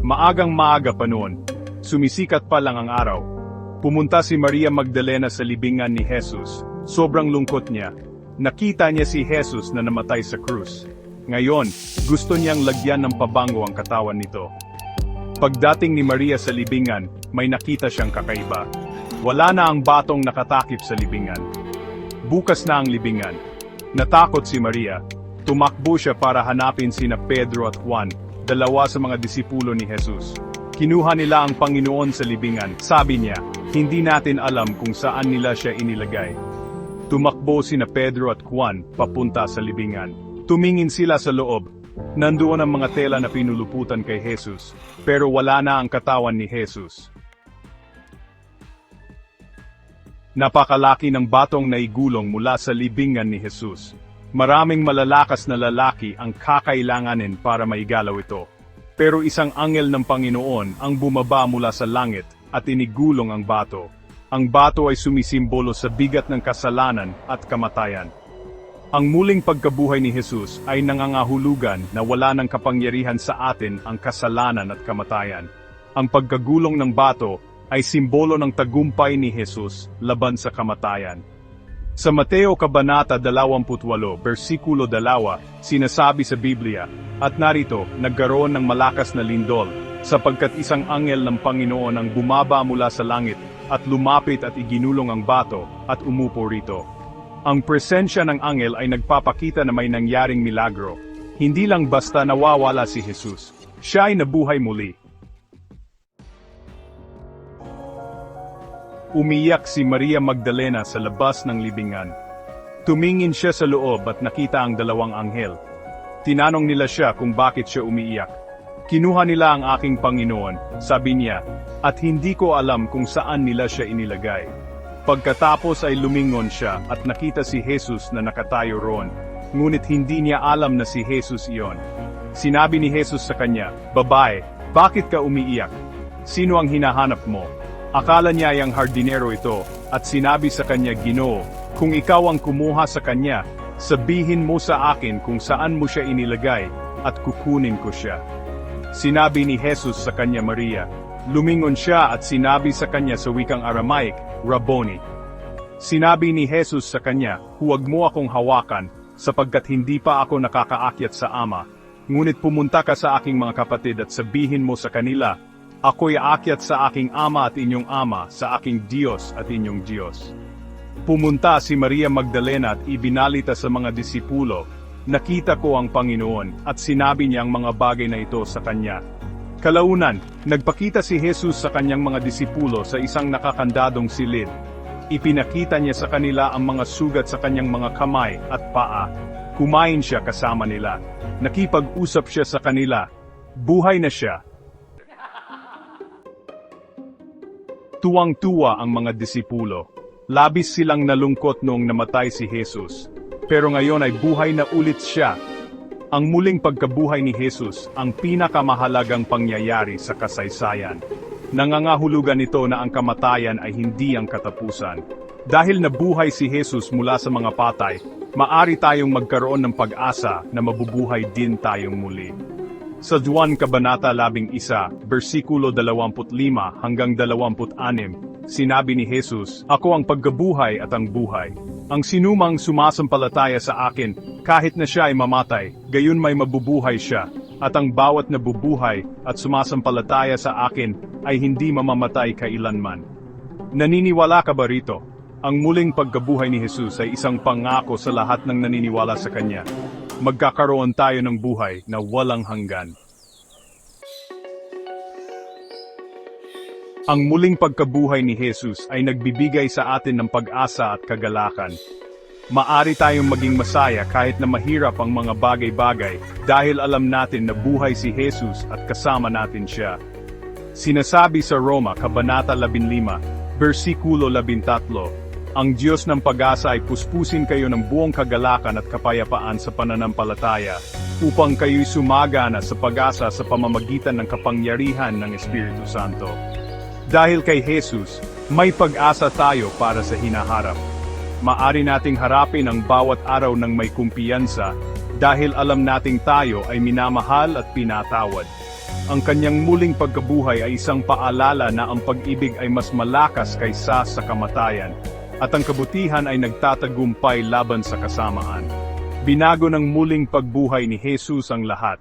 Maagang-maaga pa noon, sumisikat pa lang ang araw. Pumunta si Maria Magdalena sa libingan ni Jesus. Sobrang lungkot niya. Nakita niya si Jesus na namatay sa krus. Ngayon, gusto niyang lagyan ng pabango ang katawan nito. Pagdating ni Maria sa libingan, may nakita siyang kakaiba. Wala na ang batong nakatakip sa libingan. Bukas na ang libingan. Natakot si Maria. Tumakbo siya para hanapin sina Pedro at Juan, dalawa sa mga disipulo ni Jesus. Kinuha nila ang Panginoon sa libingan. Sabi niya, hindi natin alam kung saan nila siya inilagay. Tumakbo sina Pedro at Juan papunta sa libingan. Tumingin sila sa loob. Nandoon ang mga tela na pinuluputan kay Jesus, pero wala na ang katawan ni Jesus. Napakalaki ng batong naigulong mula sa libingan ni Jesus. Maraming malalakas na lalaki ang kakailanganin para maigalaw ito. Pero isang anghel ng Panginoon ang bumaba mula sa langit at inigulong ang bato. Ang bato ay sumisimbolo sa bigat ng kasalanan at kamatayan. Ang muling pagkabuhay ni Jesus ay nangangahulugan na wala ng kapangyarihan sa atin ang kasalanan at kamatayan. Ang pagkagulong ng bato ay simbolo ng tagumpay ni Jesus laban sa kamatayan. Sa Mateo Kabanata 28, versikulo 2, sinasabi sa Biblia, at narito, nagkaroon ng malakas na lindol, sapagkat isang anghel ng Panginoon ang bumaba mula sa langit, at lumapit at iginulong ang bato, at umupo rito. Ang presensya ng anghel ay nagpapakita na may nangyaring milagro. Hindi lang basta nawawala si Jesus, siya ay nabuhay muli. Umiyak si Maria Magdalena sa labas ng libingan. Tumingin siya sa loob at nakita ang dalawang anghel. Tinanong nila siya kung bakit siya umiiyak. Kinuha nila ang aking Panginoon, sabi niya, at hindi ko alam kung saan nila siya inilagay. Pagkatapos ay lumingon siya at nakita si Jesus na nakatayo roon, ngunit hindi niya alam na si Jesus iyon. Sinabi ni Jesus sa kanya, "Babae, bakit ka umiiyak? Sino ang hinahanap mo?" Akala niya ang hardinero ito, at sinabi sa kanya, "Ginoo, kung ikaw ang kumuha sa kanya, sabihin mo sa akin kung saan mo siya inilagay, at kukunin ko siya." Sinabi ni Jesus sa kanya, "Maria." Lumingon siya at sinabi sa kanya sa wikang Aramaic, "Rabboni." Sinabi ni Jesus sa kanya, "Huwag mo akong hawakan, sapagkat hindi pa ako nakakaakyat sa Ama. Ngunit pumunta ka sa aking mga kapatid at sabihin mo sa kanila, ako'y aakyat sa aking Ama at inyong Ama, sa aking Diyos at inyong Diyos." Pumunta si Maria Magdalena at ibinalita sa mga disipulo, "Nakita ko ang Panginoon," at sinabi niya ang mga bagay na ito sa kanya. Kalaunan, nagpakita si Jesus sa kanyang mga disipulo sa isang nakakandadong silid. Ipinakita niya sa kanila ang mga sugat sa kanyang mga kamay at paa. Kumain siya kasama nila. Nakipag-usap siya sa kanila. Buhay na siya. Tuwang-tuwa ang mga disipulo. Labis silang nalungkot noong namatay si Jesus. Pero ngayon ay buhay na ulit siya. Ang muling pagkabuhay ni Jesus ang pinakamahalagang pangyayari sa kasaysayan. Nangangahulugan ito na ang kamatayan ay hindi ang katapusan. Dahil nabuhay si Jesus mula sa mga patay, maari tayong magkaroon ng pag-asa na mabubuhay din tayong muli. Sa Juan Kabanata 11, versikulo 25 hanggang 26, sinabi ni Jesus, "Ako ang pagkabuhay at ang buhay. Ang sinumang sumasampalataya sa akin, kahit na siya ay mamatay, gayon may mabubuhay siya, at ang bawat nabubuhay at sumasampalataya sa akin ay hindi mamamatay kailanman." Naniniwala ka ba rito? Ang muling pagkabuhay ni Jesus ay isang pangako sa lahat ng naniniwala sa Kanya. Magkakaroon tayo ng buhay na walang hanggan. Ang muling pagkabuhay ni Jesus ay nagbibigay sa atin ng pag-asa at kagalakan. Maari tayong maging masaya kahit na mahirap ang mga bagay-bagay dahil alam natin na buhay si Jesus at kasama natin siya. Sinasabi sa Roma, Kabanata 15, versikulo 13, "Ang Diyos ng pag-asa ay puspusin kayo ng buong kagalakan at kapayapaan sa pananampalataya, upang kayo'y sumagana sa pag-asa sa pamamagitan ng kapangyarihan ng Espiritu Santo." Dahil kay Jesus, may pag-asa tayo para sa hinaharap. Maari nating harapin ang bawat araw ng may kumpiyansa, dahil alam nating tayo ay minamahal at pinatawad. Ang kanyang muling pagkabuhay ay isang paalala na ang pag-ibig ay mas malakas kaysa sa kamatayan, at ang kabutihan ay nagtatagumpay laban sa kasamaan. Binago ng muling pagbuhay ni Jesus ang lahat.